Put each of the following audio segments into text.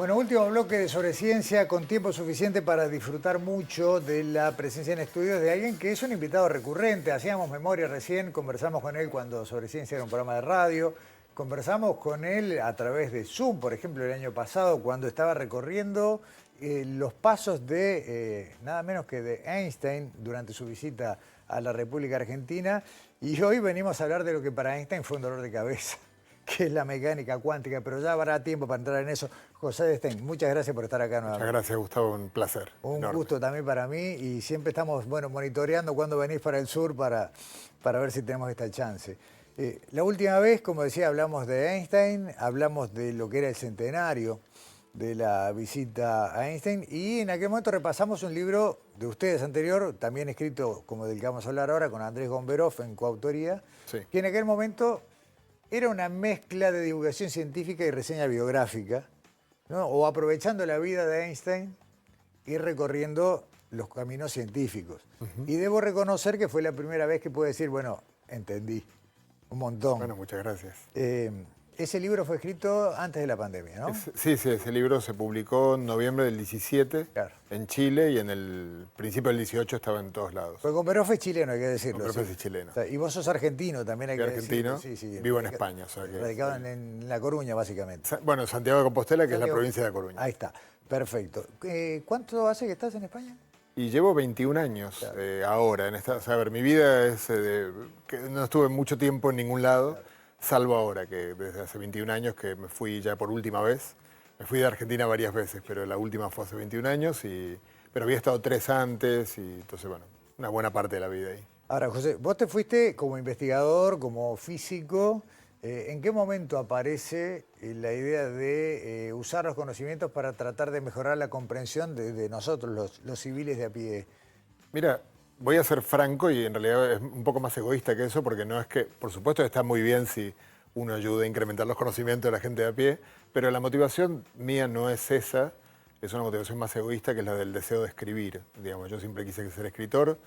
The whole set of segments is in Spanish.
Bueno, último bloque de Sobre Ciencia, con tiempo suficiente para disfrutar mucho de la presencia en estudios de alguien que es un invitado recurrente. Hacíamos memoria recién, conversamos con él cuando Sobre Ciencia era un programa de radio. Conversamos con él a través de Zoom, por ejemplo, el año pasado, cuando estaba recorriendo los pasos de nada menos que de Einstein durante su visita a la República Argentina. Y hoy venimos a hablar de lo que para Einstein fue un dolor de cabeza, que es la mecánica cuántica, pero ya habrá tiempo para entrar en eso. José de Stein, muchas gracias por estar acá nuevamente. Muchas gracias, Gustavo, un placer. Un enorme. gusto también para mí y siempre estamos, bueno, monitoreando cuando venís para el sur para ver si tenemos esta chance. La última vez, como decía, hablamos de Einstein, hablamos de lo que era el centenario de la visita a Einstein y en aquel momento repasamos un libro de ustedes anterior, también escrito como del que vamos a hablar ahora, con Andrés Gomberov en coautoría, Sí. que en aquel momento era una mezcla de divulgación científica y reseña biográfica, ¿no? O aprovechando la vida de Einstein y recorriendo los caminos científicos. Y debo reconocer que fue la primera vez que pude decir, bueno, entendí un montón. Bueno, muchas gracias. Ese libro fue escrito antes de la pandemia, ¿no? Sí, ese libro se publicó en noviembre del 17 Claro. en Chile y en el principio del 18 estaba en todos lados. Pues Gomberov es chileno, hay que decirlo. Gomberov Sí. es chileno. O sea, y vos sos argentino, también hay Soy que argentino, decirlo. Sí, vivo en España. O sea que, radicado en La Coruña, básicamente. Bueno, Santiago de Compostela, que es la Santiago. provincia de La Coruña. Ahí está, perfecto. ¿Cuánto hace que estás en España? Y llevo 21 años Claro. ahora. O sea, a ver, mi vida es que no estuve mucho tiempo en ningún lado, salvo ahora, que desde hace 21 años que me fui ya por última vez. Me fui de Argentina varias veces, pero la última fue hace 21 años, pero había estado 3 antes, y entonces, bueno, una buena parte de la vida ahí. Ahora, José, vos te fuiste como investigador, como físico. ¿En qué momento aparece la idea de usar los conocimientos para tratar de mejorar la comprensión de nosotros, los civiles de a pie? Mira, voy a ser franco y en realidad es un poco más egoísta que eso, porque no es que, por supuesto está muy bien si uno ayuda a incrementar los conocimientos de la gente de a pie, pero la motivación mía no es esa, es una motivación más egoísta que es la del deseo de escribir. Digamos, yo siempre quise ser escritor.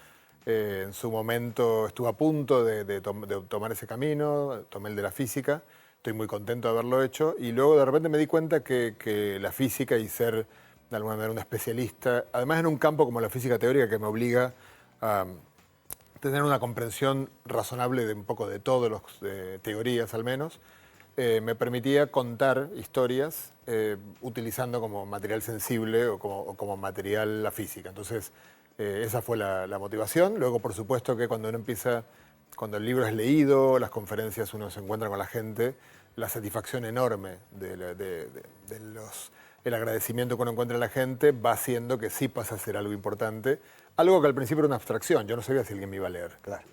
En su momento estuve a punto de tomar ese camino, tomé el de la física, estoy muy contento de haberlo hecho y luego de repente me di cuenta que la física y ser de alguna manera un especialista, además en un campo como la física teórica que me obliga a tener una comprensión razonable de un poco de todas las teorías al menos, me permitía contar historias utilizando como material sensible o como material la física. Entonces, esa fue la motivación. Luego, por supuesto, que cuando cuando el libro es leído, las conferencias uno se encuentra con la gente, la satisfacción enorme el agradecimiento que uno encuentra en la gente va haciendo que sí pasa a ser algo importante. Algo que al principio era una abstracción. Yo no sabía si alguien me iba a leer. Claro.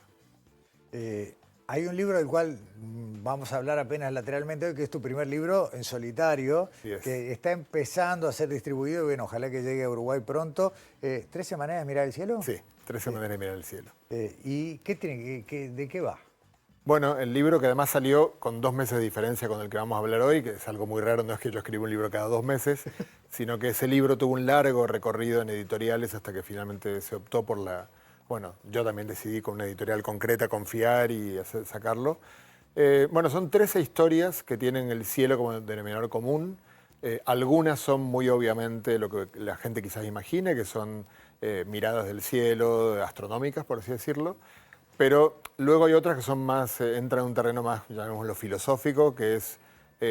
Hay un libro del cual vamos a hablar apenas lateralmente hoy, que es tu primer libro en solitario, que está empezando a ser distribuido y bueno, ojalá que llegue a Uruguay pronto. ¿13 maneras de mirar el cielo? Sí, 13 maneras de mirar el cielo. ¿Y de qué va? Bueno, el libro que además salió con 2 meses de diferencia con el que vamos a hablar hoy, que es algo muy raro, no es que yo escriba un libro cada 2 meses, sino que ese libro tuvo un largo recorrido en editoriales hasta que finalmente se optó por Bueno, yo también decidí con una editorial concreta confiar y sacarlo. Bueno, son 13 historias que tienen el cielo como denominador común. Algunas son muy obviamente lo que la gente quizás imagine, que son miradas del cielo, astronómicas, por así decirlo. Pero luego hay otras que son más, entran en un terreno más, llamémoslo filosófico, que es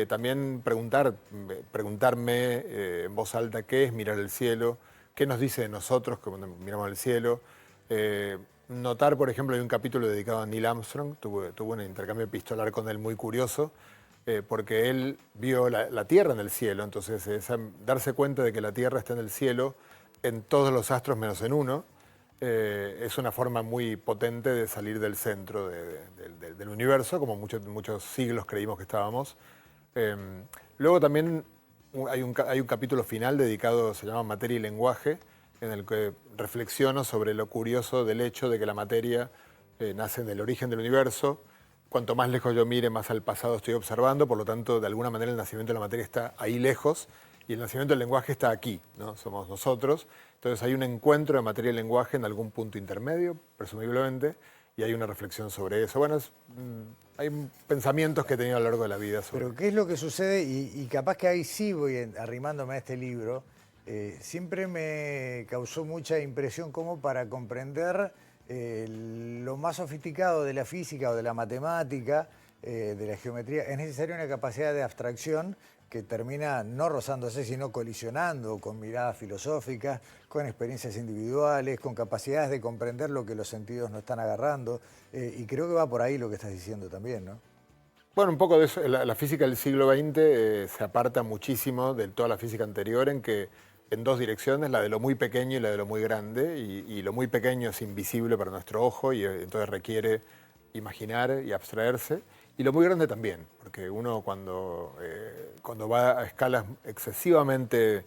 también preguntarme en voz alta qué es mirar el cielo, qué nos dice de nosotros cuando miramos el cielo. Notar, por ejemplo, hay un capítulo dedicado a Neil Armstrong, tuve un intercambio epistolar con él muy curioso, porque él vio la Tierra en el cielo, entonces darse cuenta de que la Tierra está en el cielo en todos los astros menos en uno, es una forma muy potente de salir del centro del universo, como muchos siglos creímos que estábamos. Luego también hay un capítulo final dedicado, se llama Materia y Lenguaje, en el que reflexiono sobre lo curioso del hecho de que la materia nace en el origen del universo. Cuanto más lejos yo mire, más al pasado estoy observando, por lo tanto, de alguna manera el nacimiento de la materia está ahí lejos y el nacimiento del lenguaje está aquí, ¿no? Somos nosotros. Entonces hay un encuentro de materia y lenguaje en algún punto intermedio, presumiblemente, y hay una reflexión sobre eso. Bueno, hay pensamientos que he tenido a lo largo de la vida sobre. Pero ¿qué es lo que sucede? Y capaz que ahí sí voy arrimándome a este libro. Siempre me causó mucha impresión como para comprender lo más sofisticado de la física o de la matemática, de la geometría, es necesaria una capacidad de abstracción que termina no rozándose, sino colisionando con miradas filosóficas, con experiencias individuales, con capacidades de comprender lo que los sentidos no están agarrando. Y creo que va por ahí lo que estás diciendo también, ¿no? Bueno, un poco de eso. La física del siglo XX se aparta muchísimo de toda la física anterior en dos direcciones, la de lo muy pequeño y la de lo muy grande. Y lo muy pequeño es invisible para nuestro ojo y entonces requiere imaginar y abstraerse. Y lo muy grande también, porque uno cuando va a escalas excesivamente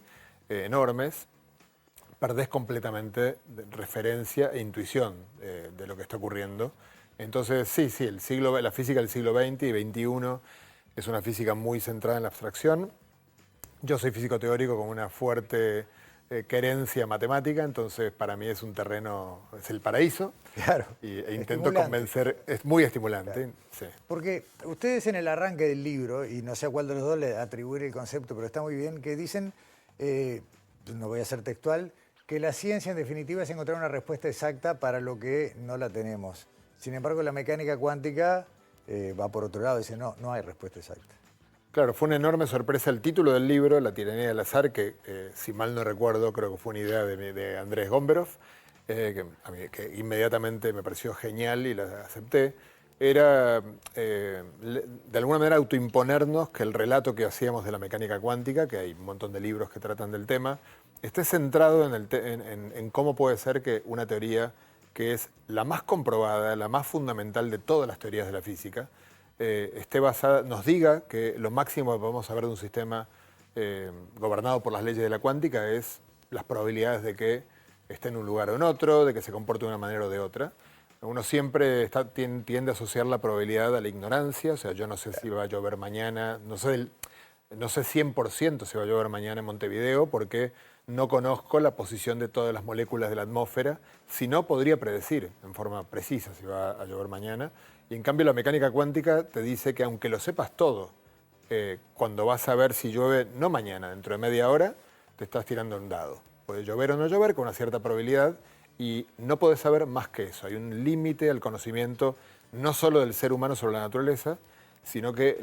enormes, perdés completamente referencia e intuición de lo que está ocurriendo. Entonces, sí, la física del siglo XX y XXI es una física muy centrada en la abstracción. Yo soy físico teórico con una fuerte querencia matemática, entonces para mí es un terreno, es el paraíso. Claro. E intento convencer, es muy estimulante. Claro. Sí. Porque ustedes en el arranque del libro, y no sé a cuál de los dos le atribuir el concepto, pero está muy bien, que dicen, no voy a ser textual, que la ciencia en definitiva es encontrar una respuesta exacta para lo que no la tenemos. Sin embargo, la mecánica cuántica va por otro lado, dice, no hay respuesta exacta. Claro, fue una enorme sorpresa el título del libro, La tiranía del azar, que si mal no recuerdo, creo que fue una idea de Andrés Gomberov, que inmediatamente me pareció genial y la acepté. Era, de alguna manera, autoimponernos que el relato que hacíamos de la mecánica cuántica, que hay un montón de libros que tratan del tema, esté centrado en cómo puede ser que una teoría que es la más comprobada, la más fundamental de todas las teorías de la física, esté basada, nos diga que lo máximo que podemos saber de un sistema gobernado por las leyes de la cuántica es las probabilidades de que esté en un lugar o en otro, de que se comporte de una manera o de otra. Uno siempre tiende a asociar la probabilidad a la ignorancia, o sea, yo no sé si va a llover mañana, no sé 100% si va a llover mañana en Montevideo, porque no conozco la posición de todas las moléculas de la atmósfera, si no podría predecir en forma precisa si va a llover mañana. Y en cambio la mecánica cuántica te dice que aunque lo sepas todo, cuando vas a ver si llueve, no mañana, dentro de media hora, te estás tirando un dado. Puede llover o no llover con una cierta probabilidad y no podés saber más que eso. Hay un límite al conocimiento no solo del ser humano sobre la naturaleza, sino que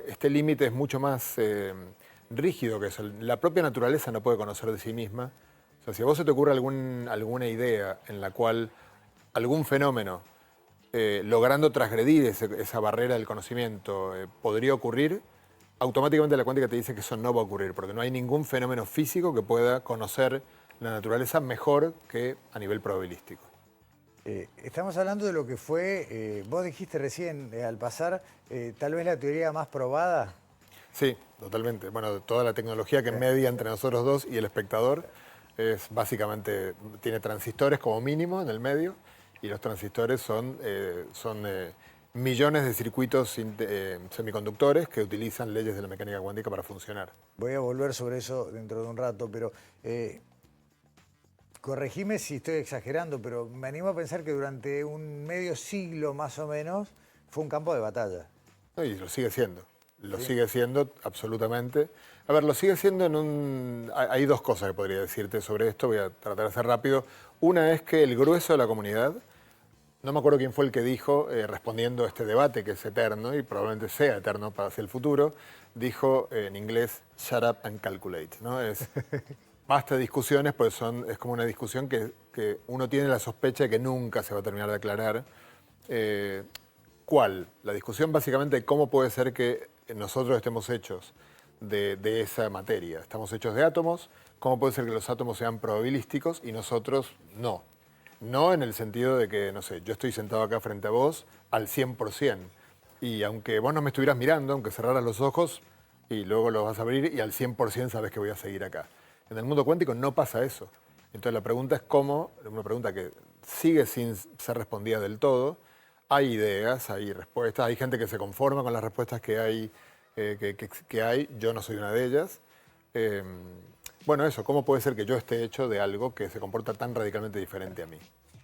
este límite es mucho más rígido que eso. La propia naturaleza no puede conocer de sí misma. O sea, si a vos se te ocurre alguna idea en la cual algún fenómeno, logrando transgredir esa barrera del conocimiento, podría ocurrir, automáticamente la cuántica te dice que eso no va a ocurrir, porque no hay ningún fenómeno físico que pueda conocer la naturaleza mejor que a nivel probabilístico. Estamos hablando de lo que fue, vos dijiste recién al pasar, tal vez la teoría más probada. Sí, totalmente. Bueno, toda la tecnología que media entre nosotros dos y el espectador es básicamente, tiene transistores como mínimo en el medio, y los transistores son millones de circuitos semiconductores que utilizan leyes de la mecánica cuántica para funcionar. Voy a volver sobre eso dentro de un rato, pero corregime si estoy exagerando, pero me animo a pensar que durante un medio siglo más o menos fue un campo de batalla. Y lo sigue siendo. Lo ¿Sí? sigue siendo, absolutamente. A ver, lo sigue siendo Hay dos cosas que podría decirte sobre esto, voy a tratar de ser rápido. Una es que el grueso de la comunidad, no me acuerdo quién fue el que dijo, respondiendo a este debate que es eterno y probablemente sea eterno para hacia el futuro, dijo en inglés, shut up and calculate, ¿no? Basta de discusiones, pues es como una discusión que uno tiene la sospecha de que nunca se va a terminar de aclarar. ¿Cuál? La discusión básicamente de cómo puede ser que nosotros estemos hechos de esa materia. Estamos hechos de átomos, ¿cómo puede ser que los átomos sean probabilísticos y nosotros no? No en el sentido de que, no sé, yo estoy sentado acá frente a vos al 100%. Y aunque vos no me estuvieras mirando, aunque cerraras los ojos y luego los vas a abrir y al 100% sabes que voy a seguir acá. En el mundo cuántico no pasa eso. Entonces la pregunta es cómo, una pregunta que sigue sin ser respondida del todo. Hay ideas, hay respuestas, hay gente que se conforma con las respuestas que hay, yo no soy una de ellas. Bueno, eso, ¿cómo puede ser que yo esté hecho de algo que se comporta tan radicalmente diferente a mí?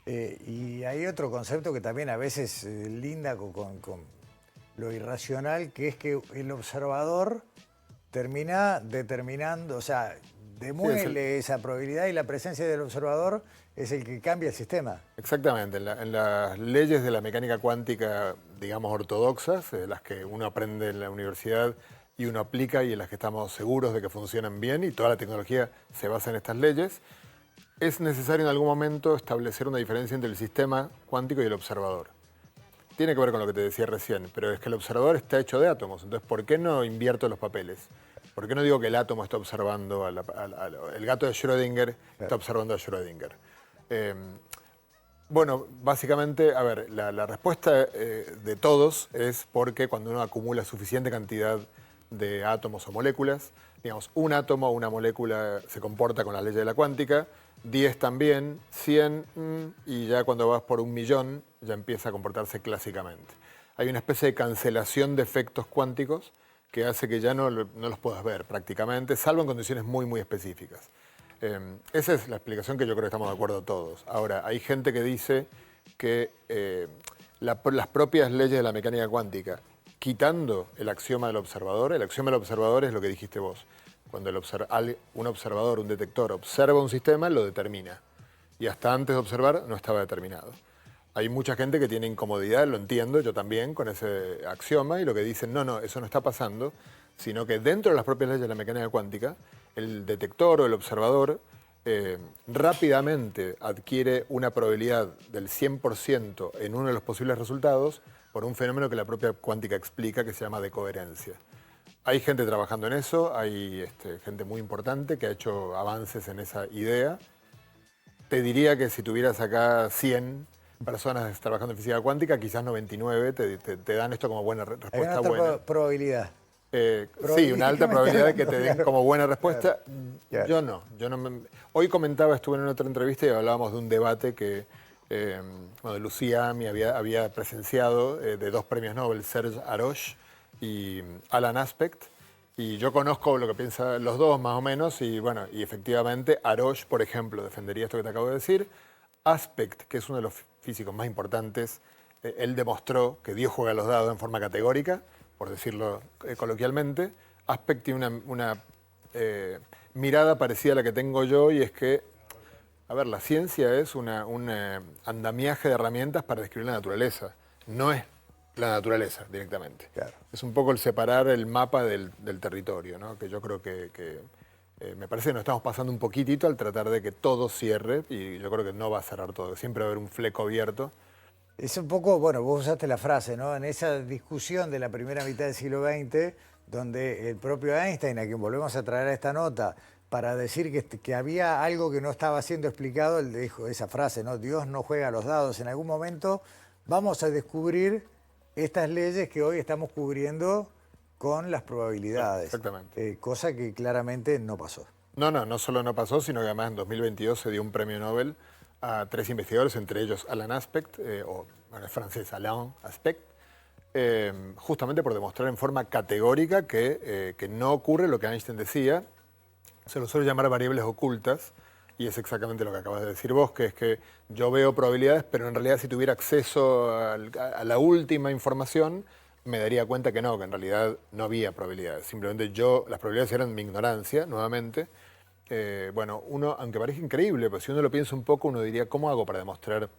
Y hay otro concepto que también a veces linda con lo irracional, que es que el observador termina determinando, o sea, demuele esa probabilidad y la presencia del observador es el que cambia el sistema. Exactamente, en las leyes de la mecánica cuántica, digamos, ortodoxas, las que uno aprende en la universidad y uno aplica y en las que estamos seguros de que funcionan bien y toda la tecnología se basa en estas leyes, es necesario en algún momento establecer una diferencia entre el sistema cuántico y el observador. Tiene que ver con lo que te decía recién, pero es que el observador está hecho de átomos, entonces ¿por qué no invierto los papeles? ¿Por qué no digo que el átomo está observando, el gato de Schrödinger está observando a Schrödinger? Bueno, básicamente, a ver, la respuesta de todos es porque cuando uno acumula suficiente cantidad de átomos o moléculas, digamos, un átomo o una molécula se comporta con la ley de la cuántica, 10 también, 100, y ya cuando vas por 1.000.000 ya empieza a comportarse clásicamente. Hay una especie de cancelación de efectos cuánticos que hace que ya no los puedas ver prácticamente, salvo en condiciones muy, muy específicas. Esa es la explicación que yo creo que estamos de acuerdo todos. Ahora, hay gente que dice que las propias leyes de la mecánica cuántica, quitando el axioma del observador, el axioma del observador es lo que dijiste vos. Cuando un observador, un detector, observa un sistema, lo determina. Y hasta antes de observar no estaba determinado. Hay mucha gente que tiene incomodidad, lo entiendo, yo también, con ese axioma, y lo que dicen, no, eso no está pasando, sino que dentro de las propias leyes de la mecánica cuántica, el detector o el observador rápidamente adquiere una probabilidad del 100% en uno de los posibles resultados por un fenómeno que la propia cuántica explica, que se llama decoherencia. Hay gente trabajando en eso, hay gente muy importante que ha hecho avances en esa idea. Te diría que si tuvieras acá 100 personas trabajando en física cuántica, quizás 99 te dan esto como buena respuesta. Hay una alta probabilidad. Sí, una alta probabilidad de que te den como buena respuesta. Claro. Yo no Hoy comentaba, estuve en otra entrevista y hablábamos de un debate que Lucía Ami había presenciado de 2 premios Nobel, Serge Haroche y Alan Aspect. Y yo conozco lo que piensan los dos más o menos y bueno, y efectivamente Haroche, por ejemplo, defendería esto que te acabo de decir. Aspect, que es uno de los físicos más importantes, él demostró que Dios juega a los dados en forma categórica, por decirlo coloquialmente. Aspect tiene una mirada parecida a la que tengo yo y es que, a ver, la ciencia es un andamiaje de herramientas para describir la naturaleza. No es la naturaleza directamente. Claro. Es un poco el separar el mapa del territorio, ¿no? Que yo creo que me parece que nos estamos pasando un poquitito al tratar de que todo cierre y yo creo que no va a cerrar todo. Siempre va a haber un fleco abierto. Es un poco, bueno, vos usaste la frase, ¿no? En esa discusión de la primera mitad del siglo XX, donde el propio Einstein, a quien volvemos a traer a esta nota, para decir que había algo que no estaba siendo explicado, él dijo esa frase, ¿no? Dios no juega a los dados. En algún momento vamos a descubrir estas leyes que hoy estamos cubriendo con las probabilidades. Exactamente. Cosa que claramente no pasó. No solo no pasó, sino que además en 2022 se dio un premio Nobel a 3 investigadores, entre ellos Alan Aspect, el francés Alain Aspect, justamente por demostrar en forma categórica que no ocurre lo que Einstein decía. Se lo suele llamar variables ocultas, y es exactamente lo que acabas de decir vos, que es que yo veo probabilidades, pero en realidad si tuviera acceso a la última información, me daría cuenta que en realidad no había probabilidades. Simplemente las probabilidades eran mi ignorancia, nuevamente. Bueno, aunque parezca increíble, pues si uno lo piensa un poco, uno diría, ¿cómo hago para demostrar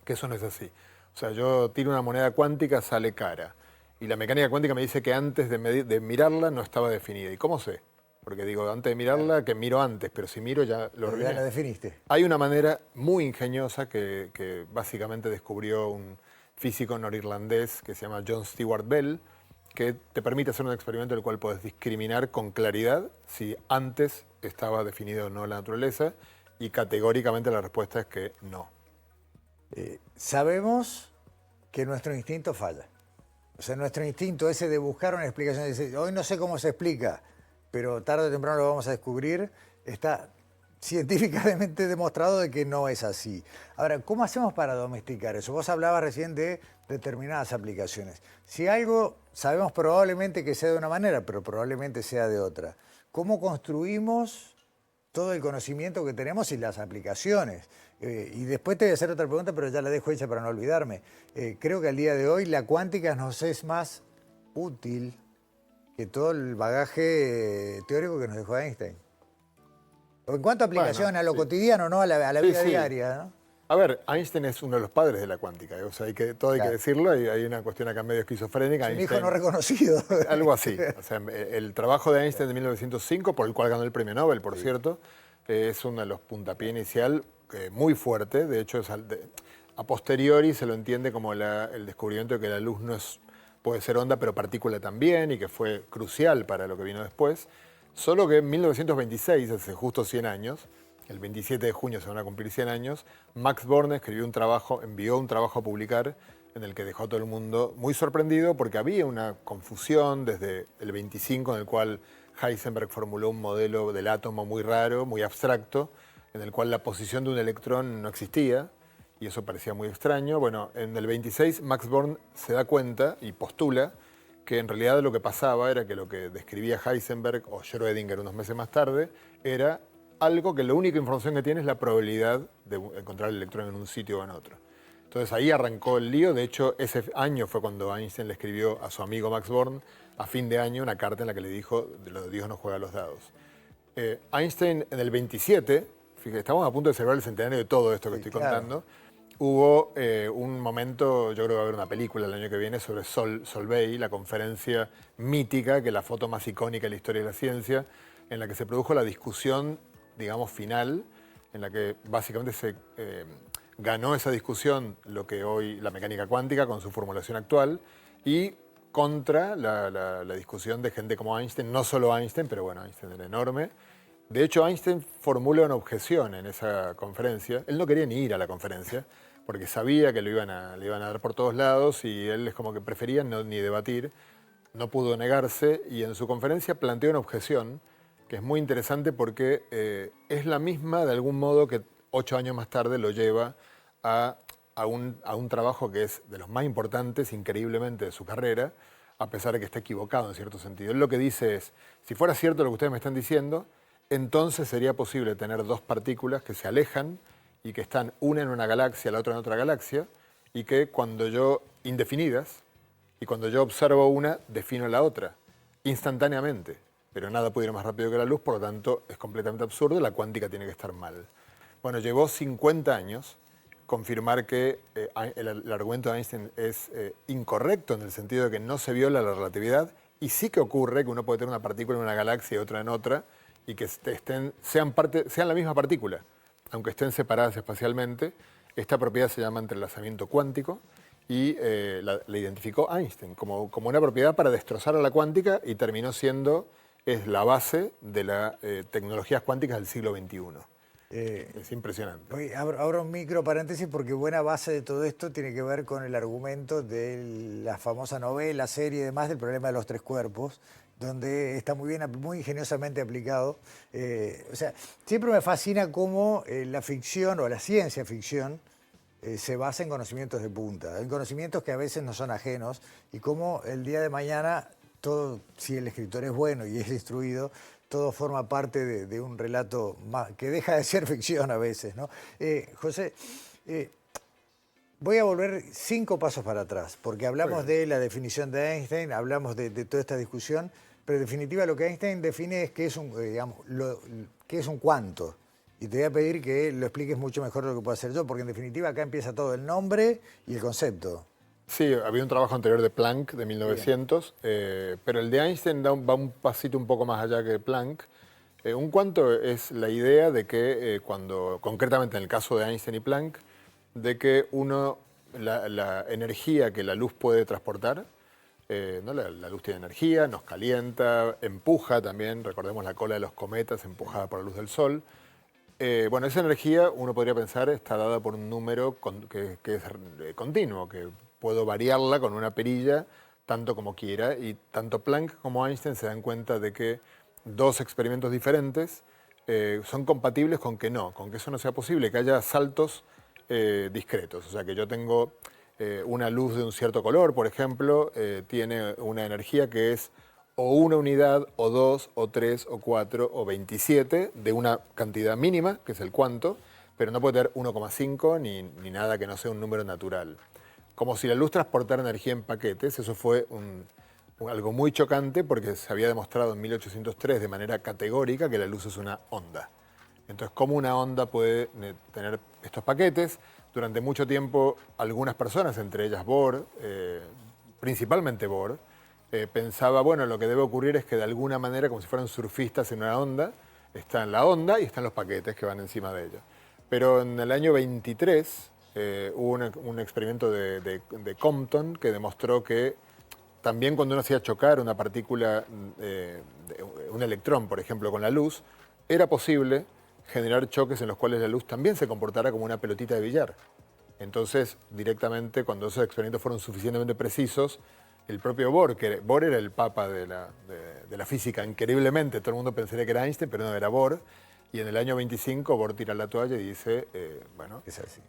que eso no es así? O sea, yo tiro una moneda cuántica, sale cara. Y la mecánica cuántica me dice que antes de mirarla no estaba definida. ¿Y cómo sé? Porque digo, antes de mirarla, que miro antes, pero si miro ya lo Ya la definiste. Hay una manera muy ingeniosa que básicamente descubrió un físico norirlandés que se llama John Stewart Bell, que te permite hacer un experimento en el cual puedes discriminar con claridad si antes estaba definido o no la naturaleza, y categóricamente la respuesta es que no. Sabemos que nuestro instinto falla. O sea, nuestro instinto ese de buscar una explicación, hoy no sé cómo se explica, pero tarde o temprano lo vamos a descubrir, está científicamente demostrado de que no es así. Ahora, ¿cómo hacemos para domesticar eso? Vos hablabas recién de determinadas aplicaciones. Si algo sabemos probablemente que sea de una manera, pero probablemente sea de otra, ¿cómo construimos todo el conocimiento que tenemos y las aplicaciones. Y después te voy a hacer otra pregunta, pero ya la dejo hecha para no olvidarme. Creo que al día de hoy la cuántica nos es más útil que todo el bagaje teórico que nos dejó Einstein. En cuanto a aplicación, Bueno, a lo sí. cotidiano, ¿no? A la Sí, vida sí. diaria, ¿no? A ver, Einstein es uno de los padres de la cuántica, o sea, todo hay que Claro. decirlo, hay una cuestión acá medio esquizofrénica. Es un hijo Einstein, no reconocido. algo así. O sea, el trabajo de Einstein de 1905, por el cual ganó el premio Nobel, por cierto, es uno de los puntapié inicial muy fuerte. De hecho, a posteriori se lo entiende como el descubrimiento de que la luz no es, puede ser onda, pero partícula también, y que fue crucial para lo que vino después. Solo que en 1926, hace justo 100 años, el 27 de junio se van a cumplir 100 años, Max Born envió un trabajo a publicar en el que dejó a todo el mundo muy sorprendido porque había una confusión desde el 25 en el cual Heisenberg formuló un modelo del átomo muy raro, muy abstracto, en el cual la posición de un electrón no existía y eso parecía muy extraño. Bueno, en el 26 Max Born se da cuenta y postula que en realidad lo que pasaba era que lo que describía Heisenberg o Schrödinger unos meses más tarde era algo que la única información que tiene es la probabilidad de encontrar el electrón en un sitio o en otro. Entonces ahí arrancó el lío. De hecho, ese año fue cuando Einstein le escribió a su amigo Max Born, a fin de año, una carta en la que le dijo, Dios no juega a los dados. Einstein en el 27, fíjate, estamos a punto de celebrar el centenario de todo esto que estoy contando, hubo un momento, yo creo que va a haber una película el año que viene sobre Solvay, la conferencia mítica, que es la foto más icónica de la historia de la ciencia, en la que se produjo la discusión, digamos, final, en la que básicamente se ganó esa discusión lo que hoy la mecánica cuántica con su formulación actual y contra la discusión de gente como Einstein, no solo Einstein, pero bueno, Einstein era enorme. De hecho, Einstein formula una objeción en esa conferencia. Él no quería ni ir a la conferencia porque sabía que le iban a dar por todos lados y él es como que prefería ni debatir. No pudo negarse y en su conferencia planteó una objeción que es muy interesante porque es la misma de algún modo que 8 años más tarde lo lleva a un trabajo que es de los más importantes, increíblemente, de su carrera, a pesar de que está equivocado en cierto sentido. Él lo que dice es, si fuera cierto lo que ustedes me están diciendo, entonces sería posible tener dos partículas que se alejan y que están una en una galaxia, la otra en otra galaxia, y que indefinidas, y cuando yo observo una, defino la otra, instantáneamente. Pero nada puede ir más rápido que la luz, por lo tanto es completamente absurdo, la cuántica tiene que estar mal. Bueno, llevó 50 años confirmar que el argumento de Einstein es incorrecto en el sentido de que no se viola la relatividad y sí que ocurre que uno puede tener una partícula en una galaxia y otra en otra y que sean la misma partícula, aunque estén separadas espacialmente. Esta propiedad se llama entrelazamiento cuántico y la identificó Einstein como una propiedad para destrozar a la cuántica y terminó siendo la base de las tecnologías cuánticas del siglo XXI. Es impresionante. Abro un micro paréntesis porque buena base de todo esto tiene que ver con el argumento de la famosa novela, serie y demás del problema de los tres cuerpos, donde está muy bien, muy ingeniosamente aplicado. O sea, siempre me fascina cómo la ficción o la ciencia ficción se basa en conocimientos de punta, en conocimientos que a veces no son ajenos y cómo el día de mañana, todo, si el escritor es bueno y es instruido, todo forma parte de un relato que deja de ser ficción a veces, ¿no? José, voy a volver 5 pasos para atrás, porque hablamos de la definición de Einstein, hablamos de toda esta discusión, pero en definitiva lo que Einstein define es qué es qué es un cuánto. Y te voy a pedir que lo expliques mucho mejor de lo que puedo hacer yo, porque en definitiva acá empieza todo el nombre y el concepto. Sí, había un trabajo anterior de Planck de 1900, pero el de Einstein va un pasito un poco más allá que Planck. Un cuánto es la idea de que concretamente en el caso de Einstein y Planck, de que la energía que la luz puede transportar, ¿no? La luz tiene energía, nos calienta, empuja también, recordemos la cola de los cometas empujada por la luz del sol. Bueno, esa energía uno podría pensar está dada por un número que es continuo, que puedo variarla con una perilla tanto como quiera y tanto Planck como Einstein se dan cuenta de que dos experimentos diferentes son compatibles con que eso no sea posible, que haya saltos discretos. O sea, que yo tengo una luz de un cierto color, por ejemplo, tiene una energía que es o una unidad, o 2, o 3, o 4, o 27 de una cantidad mínima, que es el cuanto, pero no puede tener 1,5 ni nada que no sea un número natural. Como si la luz transportara energía en paquetes, eso fue algo muy chocante porque se había demostrado en 1803 de manera categórica que la luz es una onda. Entonces, ¿cómo una onda puede tener estos paquetes? Durante mucho tiempo, algunas personas, entre ellas Bohr, principalmente Bohr, pensaba, bueno, lo que debe ocurrir es que de alguna manera, como si fueran surfistas en una onda, está en la onda y están los paquetes que van encima de ella. Pero en el año 23 hubo un experimento de Compton que demostró que también cuando uno hacía chocar una partícula, un electrón, por ejemplo, con la luz, era posible generar choques en los cuales la luz también se comportara como una pelotita de billar. Entonces, directamente, cuando esos experimentos fueron suficientemente precisos, el propio Bohr, que Bohr era el papa de la física, increíblemente, todo el mundo pensaría que era Einstein, pero no, era Bohr. Y en el año 25 Bohr tira la toalla y dice,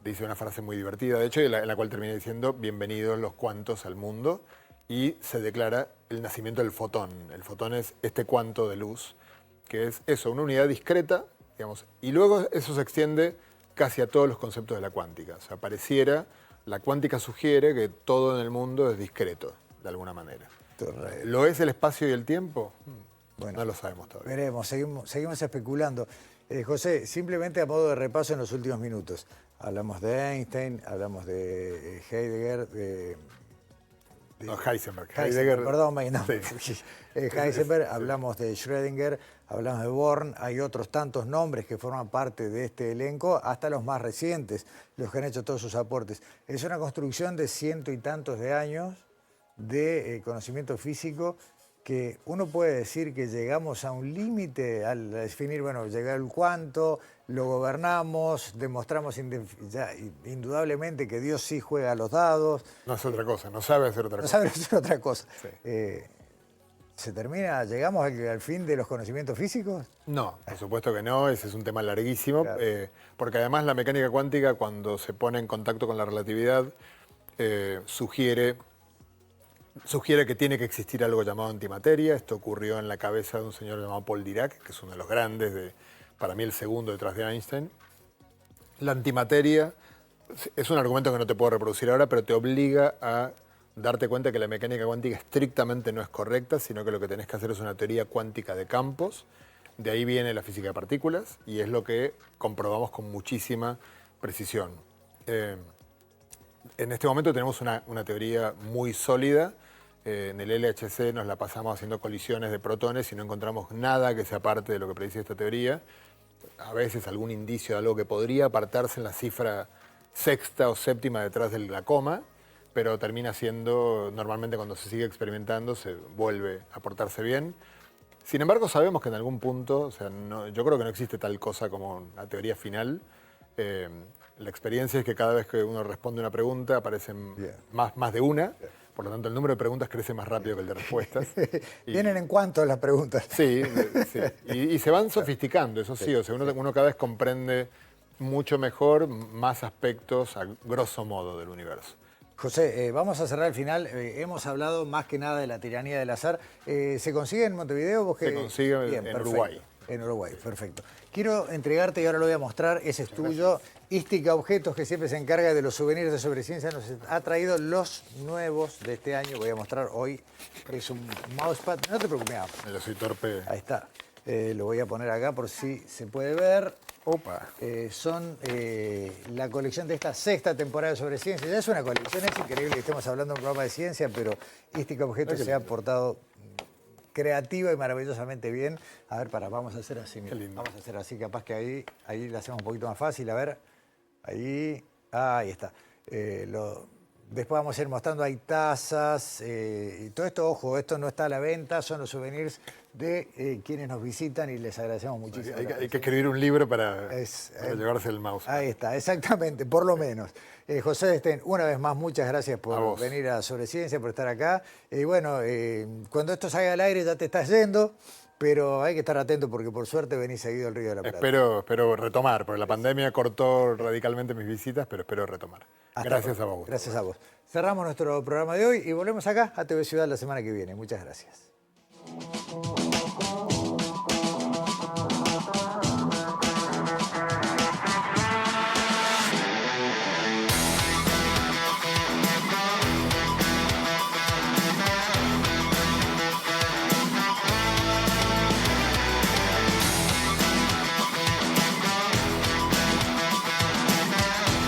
dice una frase muy divertida, de hecho, en la cual termina diciendo, bienvenidos los cuantos al mundo, y se declara el nacimiento del fotón. El fotón es este cuanto de luz, que es eso, una unidad discreta, digamos, y luego eso se extiende casi a todos los conceptos de la cuántica. O sea, la cuántica sugiere que todo en el mundo es discreto, de alguna manera. ¿Lo es el espacio y el tiempo? Bueno, no lo sabemos todavía. Veremos, seguimos especulando. José, simplemente a modo de repaso en los últimos minutos. Hablamos de Einstein, hablamos de Heidegger, Heisenberg. Heidegger, perdón, Sí. Heisenberg, hablamos de Schrödinger, hablamos de Born, hay otros tantos nombres que forman parte de este elenco, hasta los más recientes, los que han hecho todos sus aportes. Es una construcción de ciento y tantos de años de conocimiento físico que uno puede decir que llegamos a un límite al definir, bueno, llegar al cuánto, lo gobernamos, demostramos indudablemente que Dios sí juega a los dados. No hace otra cosa, no sabe hacer otra cosa. No sabe hacer otra cosa. Sí. ¿Llegamos al fin de los conocimientos físicos? No, por supuesto que no, ese es un tema larguísimo, Claro. Porque además la mecánica cuántica, cuando se pone en contacto con la relatividad, sugiere que tiene que existir algo llamado antimateria. Esto ocurrió en la cabeza de un señor llamado Paul Dirac, que es uno de los grandes, para mí el segundo detrás de Einstein. La antimateria es un argumento que no te puedo reproducir ahora, pero te obliga a darte cuenta que la mecánica cuántica estrictamente no es correcta, sino que lo que tenés que hacer es una teoría cuántica de campos. De ahí viene la física de partículas y es lo que comprobamos con muchísima precisión. En este momento tenemos una teoría muy sólida. En el LHC nos la pasamos haciendo colisiones de protones y no encontramos nada que se aparte de lo que predice esta teoría. A veces algún indicio de algo que podría apartarse en la cifra sexta o séptima detrás de la coma, pero termina siendo, normalmente cuando se sigue experimentando, se vuelve a portarse bien. Sin embargo, sabemos que en algún punto, yo creo que no existe tal cosa como una teoría final. La experiencia es que cada vez que uno responde una pregunta aparecen más de una. Por lo tanto, el número de preguntas crece más rápido que el de respuestas. Vienen en cuanto las preguntas. Sí. Y se van sofisticando, eso sí. O sea, uno cada vez comprende mucho mejor más aspectos, a grosso modo, del universo. José, vamos a cerrar el final. Hemos hablado más que nada de la tiranía del azar. ¿Se consigue en Montevideo? Se consigue en Uruguay. En Uruguay, perfecto. Quiero entregarte, y ahora lo voy a mostrar, ese es tuyo. Ística Objetos, que siempre se encarga de los souvenirs de Sobreciencia, nos ha traído los nuevos de este año. Voy a mostrar hoy, es un mousepad. No te preocupes. Yo soy torpe. Ahí está. Lo voy a poner acá por si se puede ver. Opa. Son la colección de esta sexta temporada de Sobreciencia. Ya es una colección, es increíble que estemos hablando de un programa de ciencia, pero Ística Objetos se ha portado creativa y maravillosamente bien. A ver, vamos a hacer así. Mira. Vamos a hacer así, capaz que ahí la hacemos un poquito más fácil. A ver, ahí está. Después vamos a ir mostrando, hay tazas y todo esto, ojo, esto no está a la venta, son los souvenirs de quienes nos visitan y les agradecemos muchísimo. Hay que escribir un libro para llevarse el mouse. Ahí está, exactamente, por lo menos. José Destén, una vez más, muchas gracias por venir a Sobreciencia, por estar acá. Bueno, cuando esto salga al aire ya te estás yendo, pero hay que estar atento porque por suerte venís seguido al Río de la Plata. Espero retomar, porque la pandemia cortó radicalmente mis visitas, pero espero retomar. Gracias a vos. Gracias a vos. Cerramos nuestro programa de hoy y volvemos acá a TV Ciudad la semana que viene. Muchas gracias.